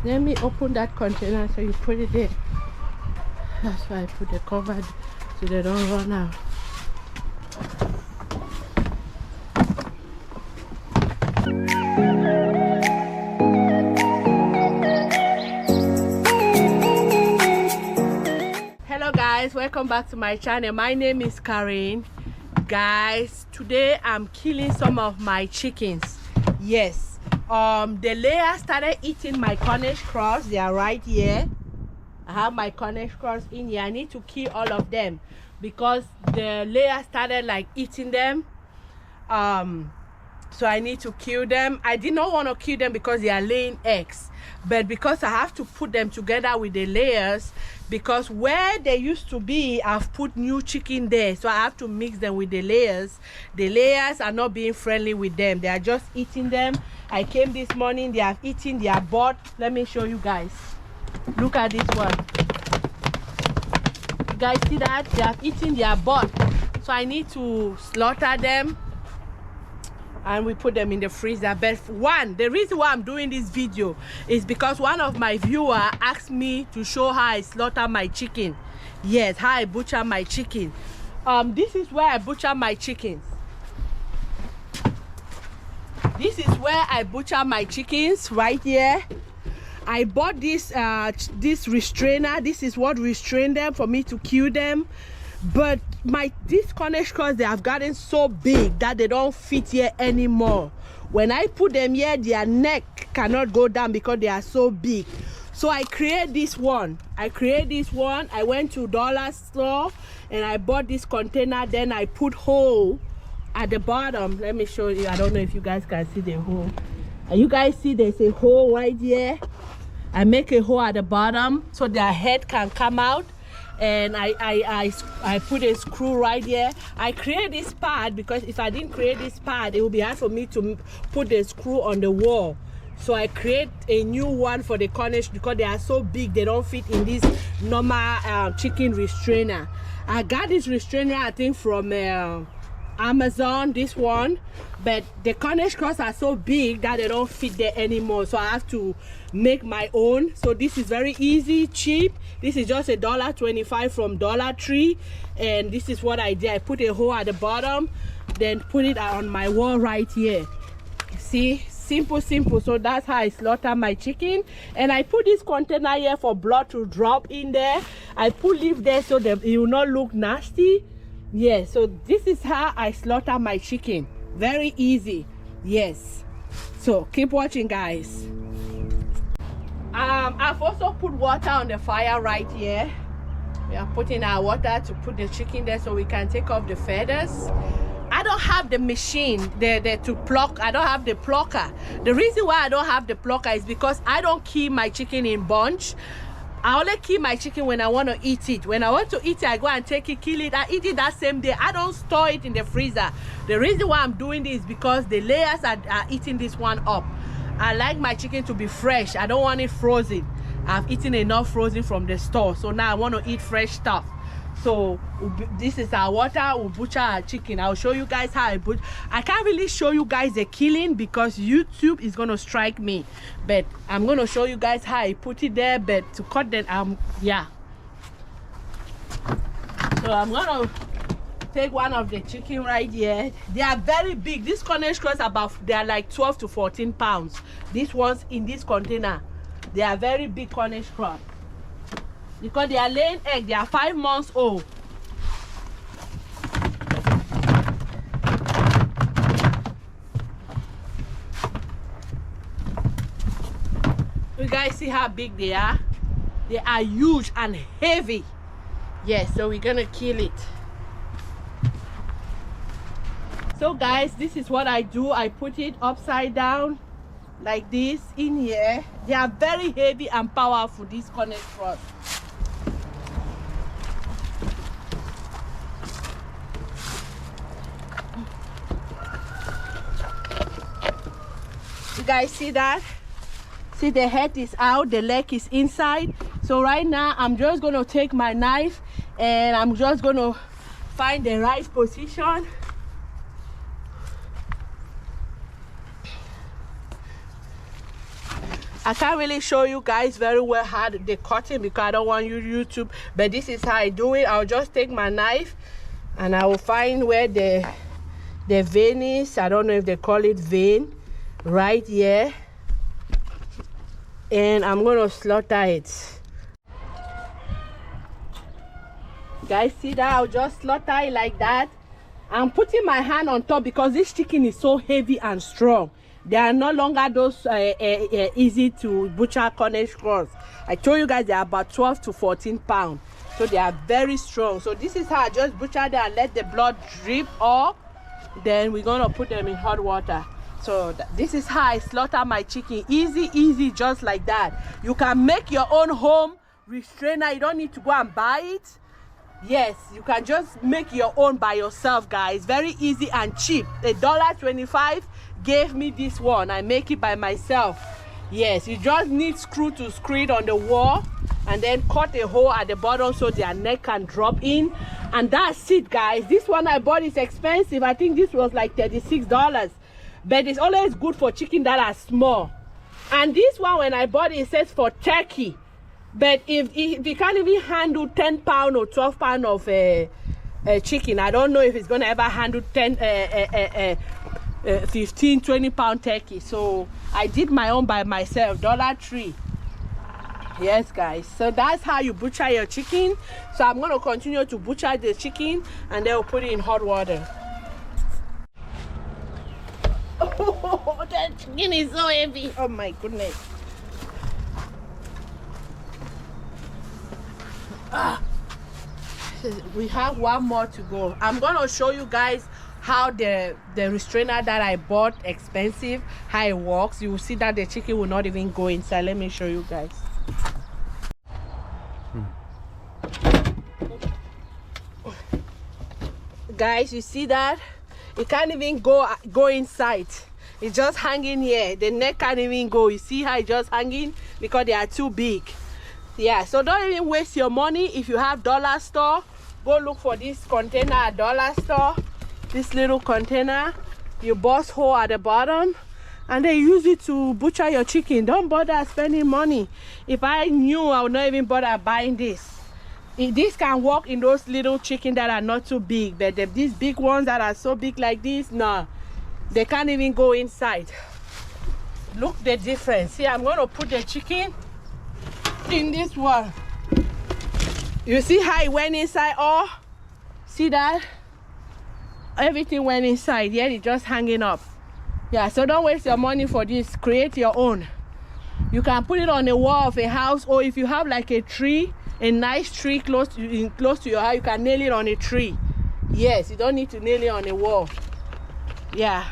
Let me open that container so you put it in. That's why I put the cover so they don't run out. Hello guys, welcome back to my channel. My name is Karen. Guys, today I'm killing some of my chickens. Yes, the layer started eating my Cornish cross. They are right here. I have my Cornish cross in here. I need to kill all of them because the layer started like eating them. So I need to kill them. I did not want to kill them because they are laying eggs, but because I have to put them together with the layers, because where they used to be, I've put new chicken there, so I have to mix them with the layers. The layers are not being friendly with them. They are just eating them. I came this morning, they have eaten their butt. Let me show you guys. Look at this one. You guys see that? They have eaten their butt. So I need to slaughter them and we put them in the freezer. But the reason why I'm doing this video is because one of my viewers asked me to show how I slaughter my chicken. Yes, how I butcher my chicken. This is where I butcher my chickens. This is where I butcher my chickens, right here. I bought this restrainer. This is what restrained them for me to kill them. But these Cornish cross, they have gotten so big that they don't fit here anymore. When I put them here, their neck cannot go down because they are so big. So I create this one. I went to dollar store and I bought this container. Then I put hole at the bottom. Let me show you. I don't know if you guys can see the hole. You guys see there's a hole right here. I make a hole at the bottom so their head can come out. And I put a screw right here. I create this pad because if I didn't create this pad, it would be hard for me to put the screw on the wall. So I create a new one for the Cornish because they are so big, they don't fit in this normal chicken restrainer. I got this restrainer, I think, from Amazon, this one, but the Cornish cross are so big that they don't fit there anymore, so I have to make my own. So this is very easy, cheap. This is just $1.25 from Dollar Tree, and this is what I did. I put a hole at the bottom, then put it on my wall right here. See, simple. So that's how I slaughter my chicken. And I put this container here for blood to drop in there. I put leaf there so that it will not look nasty. Yes, so this is how I slaughter my chicken. Very easy. Yes, so keep watching, guys. I've also put water on the fire right here. We are putting our water to put the chicken there so we can take off the feathers. I don't have the machine to pluck. I don't have the plucker. The reason why I don't have the plucker is because I don't keep my chicken in bunch. I only keep my chicken when I want to eat it. When I want to eat it, I go and take it, kill it, I eat it that same day. I don't store it in the freezer. The reason why I'm doing this is because the layers are eating this one up. I like my chicken to be fresh. I don't want it frozen. I've eaten enough frozen from the store, so now I want to eat fresh stuff. So this is our water. We'll butcher our chicken. I'll show you guys how I butcher. I can't really show you guys the killing because YouTube is gonna strike me, but I'm gonna show you guys how I put it there. But to cut that, yeah. So I'm gonna take one of the chicken right here. They are very big. These Cornish cross they are like 12 to 14 pounds. These ones in this container, they are very big Cornish cross. Because they are laying egg, they are 5 months old. You guys see how big they are? They are huge and heavy. Yes, so we're gonna kill it. So guys, this is what I do. I put it upside down like this in here. They are very heavy and powerful, these Cornish cross. You guys see that? See, the head is out, the leg is inside. So right now I'm just going to take my knife and I'm just going to find the right position. I can't really show you guys very well how they cutting because I don't want you YouTube, but this is how I do it. I'll just take my knife and I will find where the vein is. I don't know if they call it vein, right here, and I'm gonna slaughter it. Guys, see that? I'll just slaughter it like that. I'm putting my hand on top because this chicken is so heavy and strong. They are no longer those easy to butcher Cornish cross. I told you guys they are about 12 to 14 pounds. So they are very strong. So this is how I just butcher them and let the blood drip off. Then we're gonna put them in hot water. So this is how I slaughter my chicken. Easy, just like that. You can make your own home restrainer. You don't need to go and buy it. Yes, you can just make your own by yourself, guys. Very easy and cheap. $1.25 gave me this one. I make it by myself. Yes, you just need screw to screw it on the wall and then cut a hole at the bottom so their neck can drop in, and that's it, guys. This one I bought is expensive. I think this was like $36, but it's always good for chicken that are small. And this one, when I bought it, it says for turkey. But if you can't even handle 10 pounds or 12 pounds of chicken, I don't know if it's gonna ever handle 15, 20 pound turkey. So I did my own by myself, $3. Yes, guys. So that's how you butcher your chicken. So I'm gonna continue to butcher the chicken and then we'll put it in hot water. Oh, that chicken is so heavy. Oh my goodness. We have one more to go. I'm gonna show you guys how the restrainer that I bought expensive, how it works. You will see that the chicken will not even go inside. Let me show you guys. Guys, you see that it can't even go inside. It's just hanging here. The neck can't even go. You see how it's just hanging because they are too big. Yeah, so don't even waste your money. If you have dollar store, go look for this container at dollar store. This little container, you bust hole at the bottom and they use it to butcher your chicken. Don't bother spending money. If I knew, I would not even bother buying this. This can work in those little chicken that are not too big, but these big ones that are so big like this, no, they can't even go inside. Look the difference. See, I'm going to put the chicken in this one. You see how it went inside? Oh, see that? Everything went inside. Yeah, it's just hanging up. Yeah, so don't waste your money for this. Create your own. You can put it on the wall of a house, or if you have like a tree, a nice tree close to your house, you can nail it on a tree. Yes, you don't need to nail it on a wall. Yeah.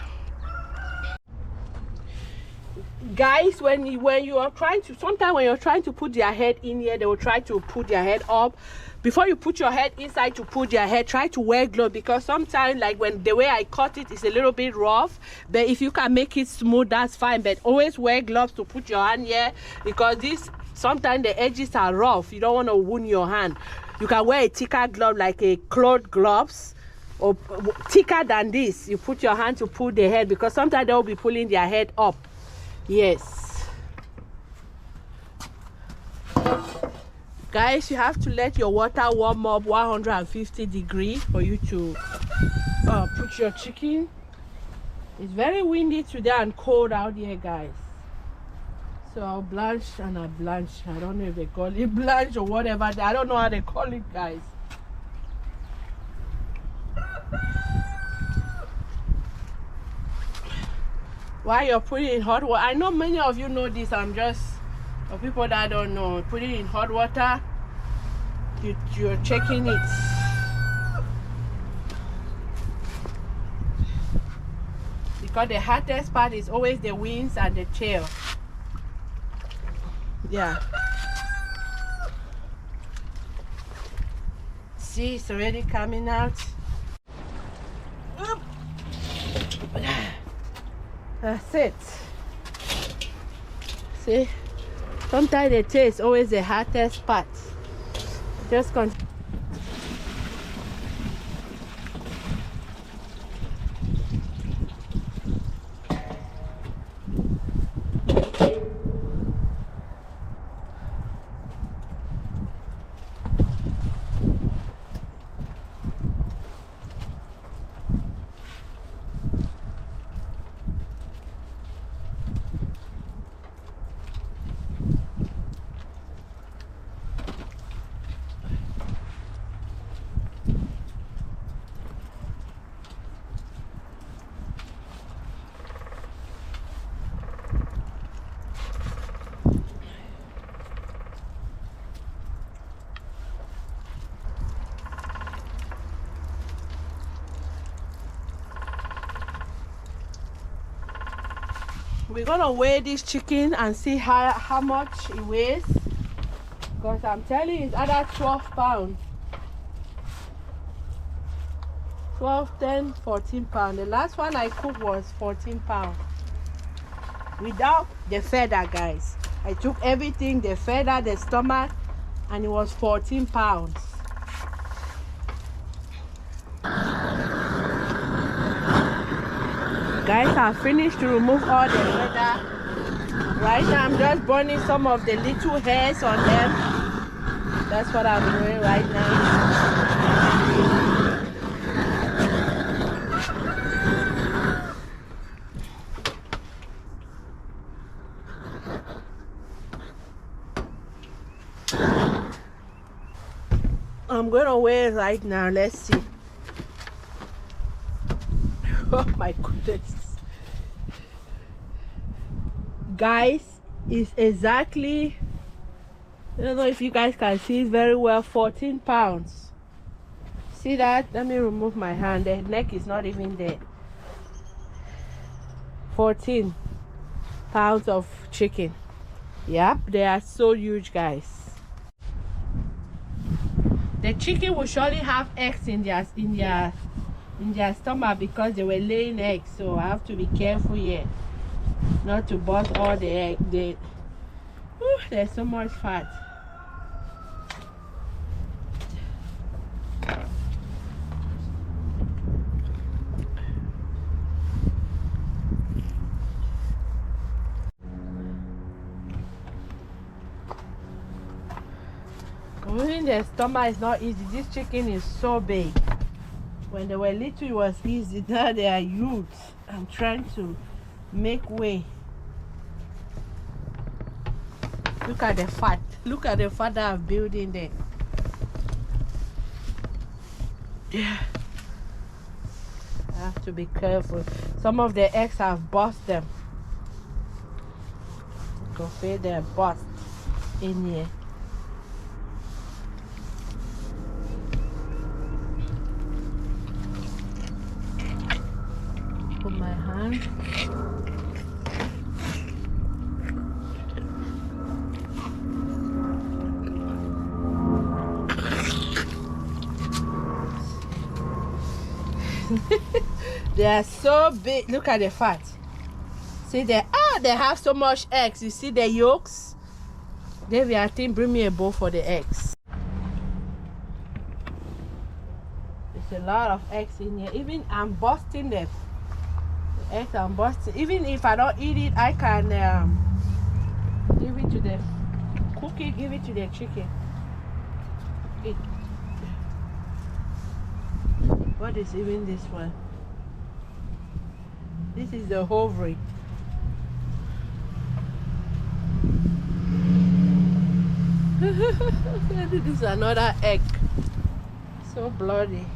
Guys, when you are trying to, sometimes when you're trying to put their head in here, they will try to put their head up. Before you put your head inside to put their head, try to wear gloves, because sometimes, like when the way I cut it is a little bit rough, but if you can make it smooth, that's fine. But always wear gloves to put your hand here, because this sometimes the edges are rough. You don't want to wound your hand. You can wear a thicker glove, like a cloth gloves, or thicker than this. You put your hand to pull the head, because sometimes they'll be pulling their head up. Yes, guys, you have to let your water warm up 150 degrees for you to put your chicken. It's very windy today and cold out here, guys. So I'll blanch and I blanch. I don't know if they call it blanch or whatever. I don't know how they call it, guys. While you're putting it in hot water, I know many of you know this, I'm just for people that don't know, put it in hot water, you're checking it. Because the hardest part is always the wings and the tail. Yeah. See, it's already coming out. That's it. See, sometimes the tail is always the hardest part. Just continue. we're gonna weigh this chicken and see how much it weighs, because I'm telling you, it's either 12 pounds, 12, 10, 14 pounds. The last one I cooked was 14 pounds without the feather, guys. I took everything, the feather, the stomach, and it was 14 pounds. Guys, I finished to remove all the feather. Right now I'm just burning some of the little hairs on them. That's what I'm doing right now. I'm gonna weigh it right now. Let's see. Oh my goodness, guys, it's exactly, I don't know if you guys can see it very well, 14 pounds. See that? Let me remove my hand. The neck is not even there. 14 pounds of chicken. Yep, they are so huge, guys. The chicken will surely have eggs in their stomach because they were laying eggs, so I have to be careful here not to bust all the egg. There's so much fat. Moving the stomach is not easy. This chicken is so big. When they were little, it was easy. Now they are huge. I'm trying to make way. Look at the fat. Look at the fat that I've built in there. Yeah. I have to be careful. Some of the eggs have bust them. Go feel they're bust in here. Put my hand. They are so big. Look at the fat. See they have so much eggs. You see the yolks? David, I think bring me a bowl for the eggs. There's a lot of eggs in here. Even I'm busting them. The eggs I'm busting. Even if I don't eat it, I can give it to the cook it, give it to the chicken. Eat. What is even this one? This is the ovary. This is another egg. So bloody.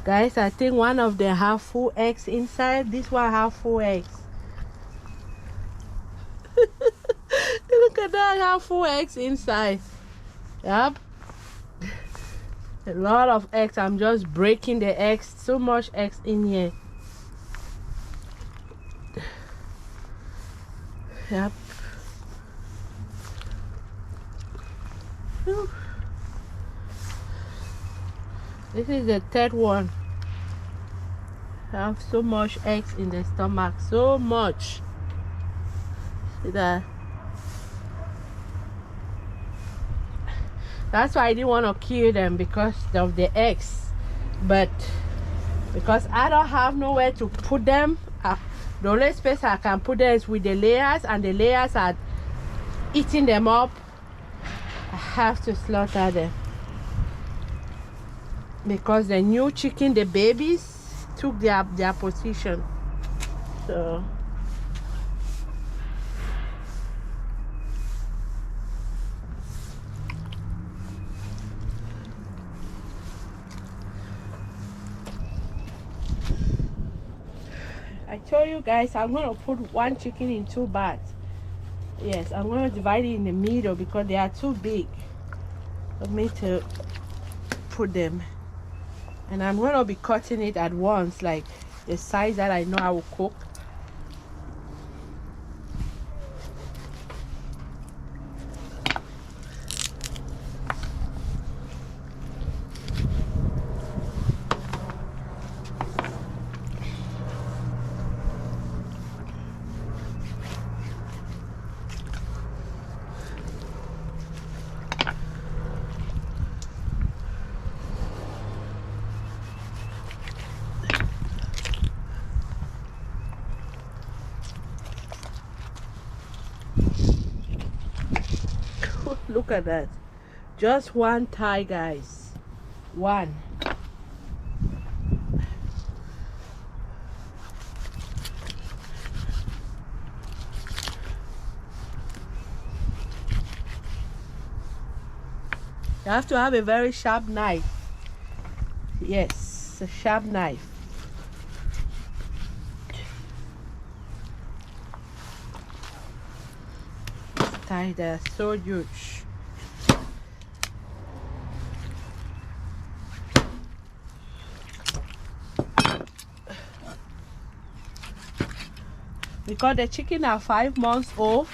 Guys, I think one of them have full eggs inside. This one have full eggs. Look at that, have full eggs inside. Yep. A lot of eggs. I'm just breaking the eggs. So much eggs in here. Yep. Whew. This is the third one. I have so much eggs in the stomach. So much. See that? That's why I didn't want to kill them, because of the eggs. But because I don't have nowhere to put them, the only space I can put them is with the layers, and the layers are eating them up. I have to slaughter them because the new chicken, the babies, took their position. So I told you guys I'm going to put one chicken in 2 bags. Yes, I'm going to divide it in the middle because they are too big for me to put them. And I'm gonna be cutting it at once, like the size that I know I will cook. Look at that. Just one thigh, guys. One. You have to have a very sharp knife. Yes, a sharp knife. Thigh, they're so huge. Because the chicken are 5 months old,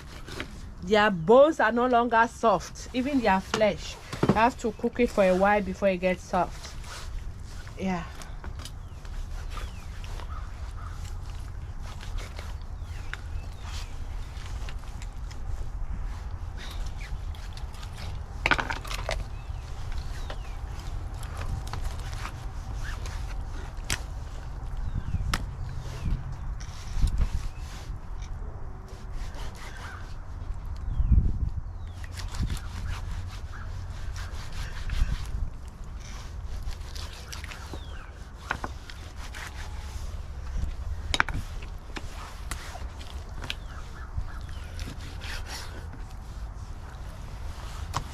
their bones are no longer soft, even their flesh. You have to cook it for a while before it gets soft. Yeah.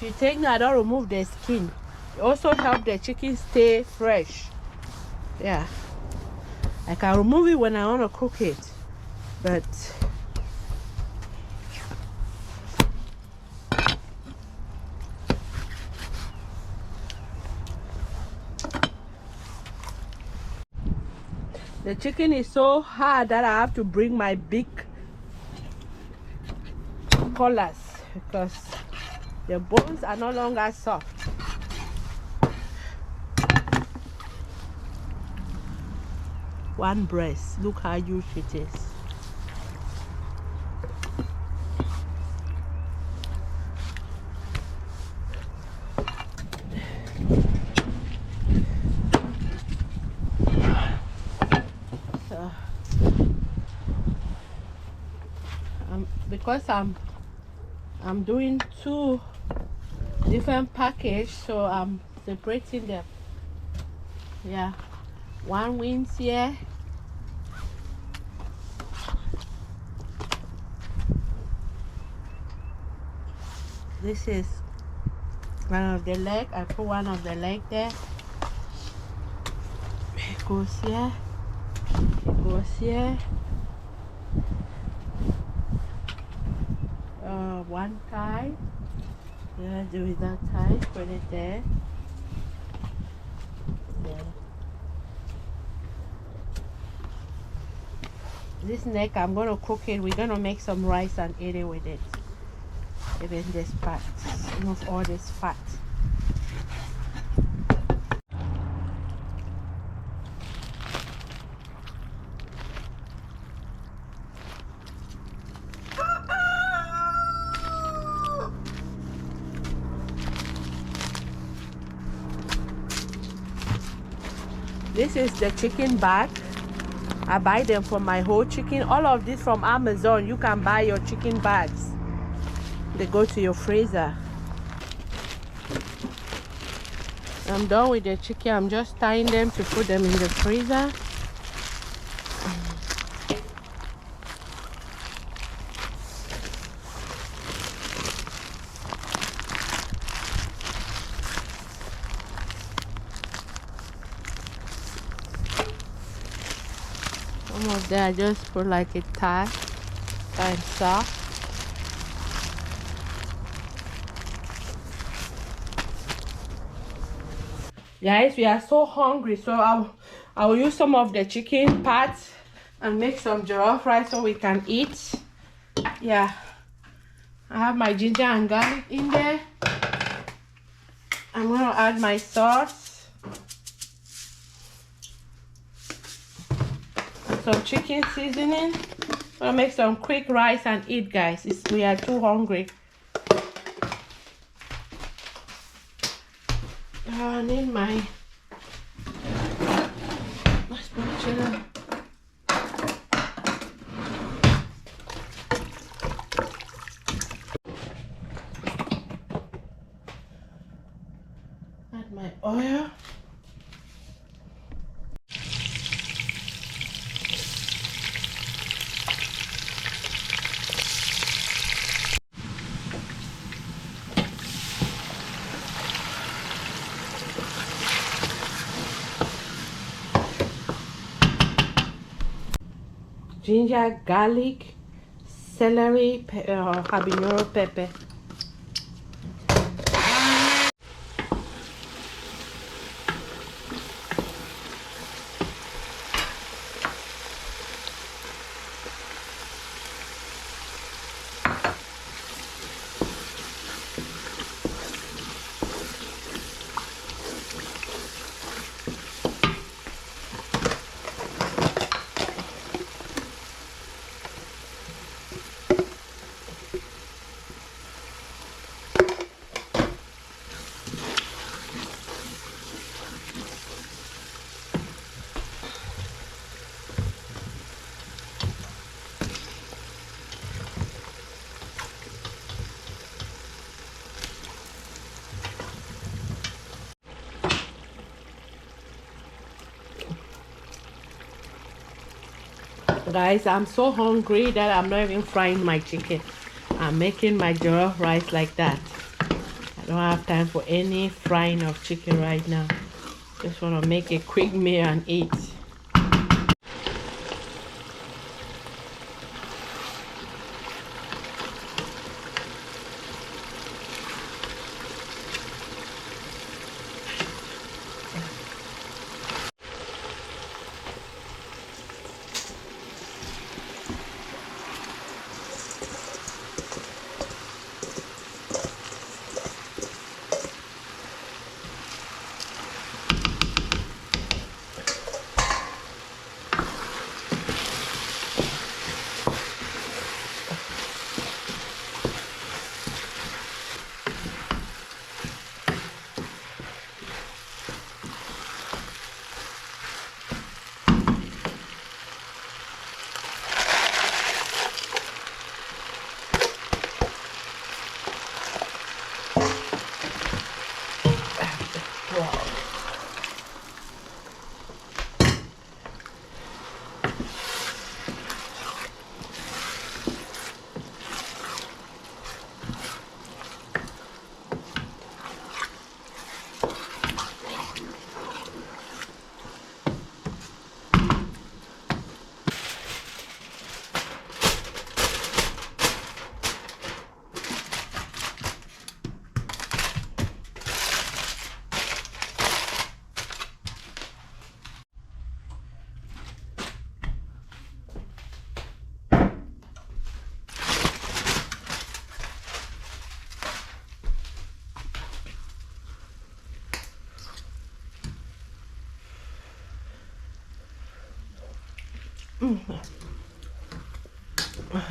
If you take now, don't remove the skin. It also help the chicken stay fresh. Yeah. I can remove it when I want to cook it, but the chicken is so hard that I have to bring my big collars because the bones are no longer soft. One breast, look how huge it is. So, because I'm doing 2 different package, so I'm separating them. Yeah, one wings here, this is one of the leg. I put one of the leg there. It goes here, it goes here. One thigh. Yeah, do it that thigh, put it there. There. This neck, I'm gonna cook it. We're gonna make some rice and eat it with it. Even this part, remove all this fat. This is the chicken bag. I buy them for my whole chicken. All of this from Amazon. You can buy your chicken bags. They go to your freezer. I'm done with the chicken. I'm just tying them to put them in the freezer. Some of them I just put like a tie and soft. Guys, we are so hungry, so I will use some of the chicken parts and make some jollof rice so we can eat. Yeah, I have my ginger and garlic in there. I'm gonna add my sauce and some chicken seasoning. I'm gonna make some quick rice and eat, guys. We are too hungry. I need my spatula. Add my oil. Ginger, garlic, celery, habanero pepper. Guys, I'm so hungry that I'm not even frying my chicken. I'm making my jollof rice like that. I don't have time for any frying of chicken right now. Just want to make a quick meal and eat.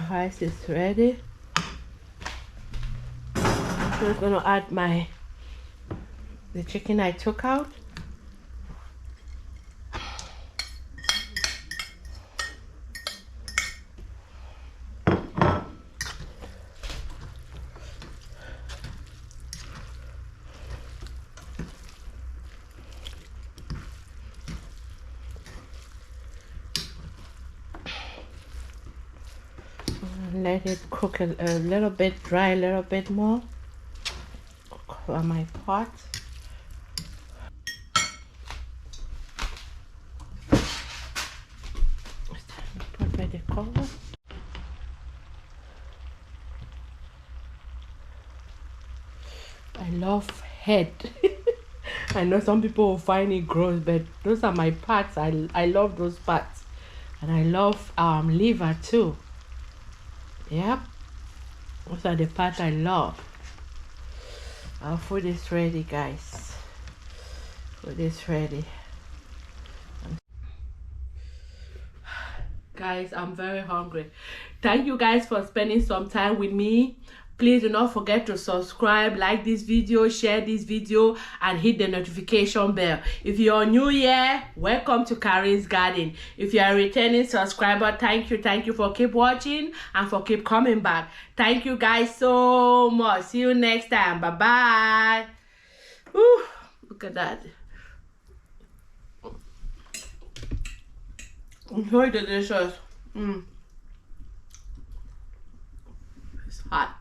Rice is ready. I'm just gonna add the chicken I took out. Let it cook a little bit, dry a little bit more. Cover my pot. Put by the cover. I love head. I know some people will find it gross, but those are my parts. I love those parts. And I love liver too. Yep. Those are the parts I love. Our food is ready, guys. Food is ready. Guys, I'm very hungry. Thank you guys for spending some time with me. Please do not forget to subscribe, like this video, share this video, and hit the notification bell. If you're new here, welcome to Karin's Garden. If you are a returning subscriber, thank you for keep watching and for keep coming back. Thank you guys so much. See you next time. Bye bye. Whew, look at that. Very delicious. It's hot.